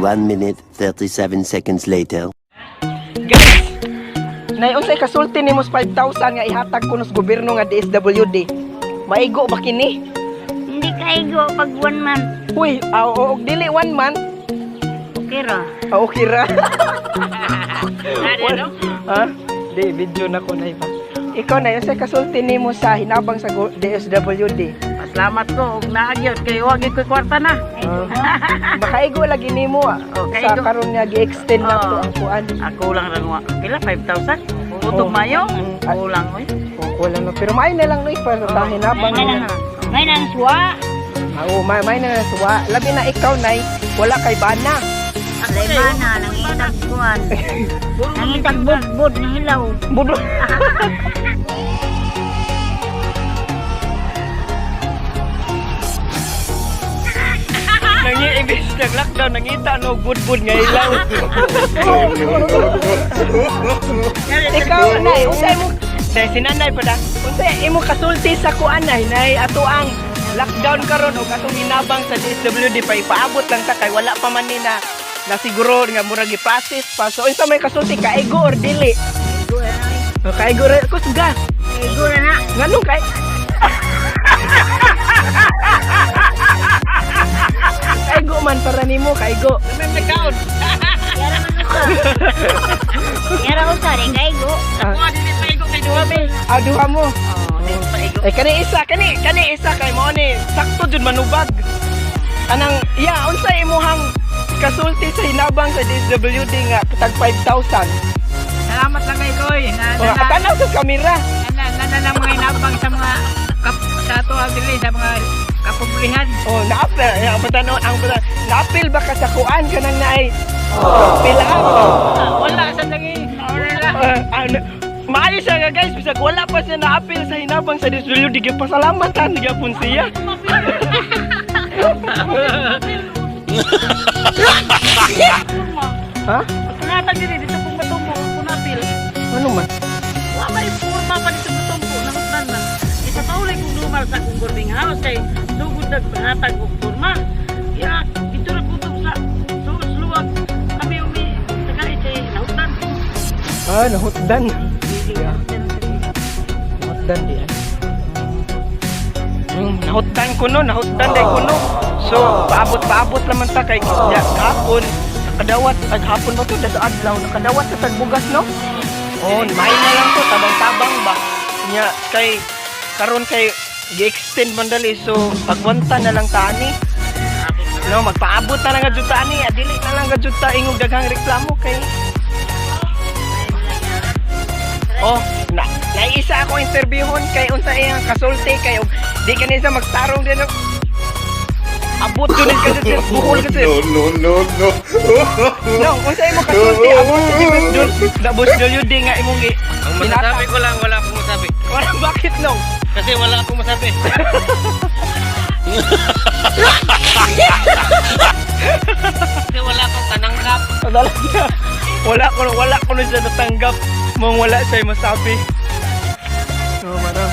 1 minute 37 seconds later. Guys, naiunsay kasulti nimo sa 5,000 nga ihatag kuno sa gobyerno nga DSWD. Maigo ba kini? Hindi kaigo pag 1 month. Uy, og dili 1 month. Okay ra. Okay ra. Ano? Ha? Di video na ko na iba. Ikaw na unsay kasulti nimo sa hinabang sa DSWD? Salamat ko og naagyot kay wa gyud koy kwarta na. Makaigo lagi nimo Oh, sa kaigo. karon nga gi-extend na to Oh. ang kuan. Ako lang ra nga. Pila 5,000? Utong mayo. Kulang oy. Wala na pero may na lang no para sa hinabang. May nang suwa. May na suwa. Labi na ikaw nay wala kay bana. Alay mana nang itag kuan. Nang itag budbud na hilaw. Budo. Ibig nag-lockdown, nangita no budbud nga ilaw. Ikaw nay, unsay mo? Dahil sinanay pa da. Unsay imo kasulti sa kuan nay ato ang lockdown karon og atong hinabang sa DSWD pa ipaabot lang ta kay wala pa man ni na siguro nga murag i-process pa. So unsa may kasulti kaigo or dili? Kaigo ra kusga. Kaigo ra na. Nganong kay kaigo man para nimo kaigo. May nagkaon. Yara usa rin kaigo. Ako dili kaigo kay duha be. Duha mo. Dili kaigo. Kani isa kay mo ni sakto jud manubag. Anang unsay imuhang kasulti sa hinabang sa DSWD nga tag 5,000. Salamat lang kay Koy. Tanaw sa kamera. Nana lang mga inabang sa mga kato dili sa mga kapublihan. Naapil ang patanon naapil ba ka sa kuan kanang naay? Pilaan. Wala sa lagi. Maayo siya nga guys, bisag wala pa siya naapil sa hinabang sa DSWD, pasalamatan gyapon siya. Ha? Natag diri dito kung matumbo kung napil. Ano man? Wa may forma pa dito matumbo nangutnan na. Isa taulay kung lumal sa kung gorbing house kay sugod na pangatag og forma. Ya, ito ra ko sa luwag. Kami umi tagay kay nahutan. Nahutdan. Nahutdan di nahutdan day kuno. So, paabot naman ta kay kahapon. Nakadawat, hapon ba to? Sa adlaw, nakadawat sa tagbugas, no? May na lang to, tabang-tabang ba? Nya, kay, karon kay, gi-extend man dali. So, pagwanta na lang tani. No, magpaabot na lang nga jud tani. Dili na lang nga jud ta ingog daghang reklamo kay. Naisa ako interviewon kay unsa iyang kasulti kay di kanisa magtarong din. Abot yun kasi buhol kasi. No. No, unsa imong kasulti abot yun dabos yun di nga imong gi. Ang masasabi ko lang, wala akong masabi. Wala bakit no? Kasi wala akong masabi. Kasi wala akong tananggap. Wala ko na siya natanggap mong wala siya masabi. No, madam.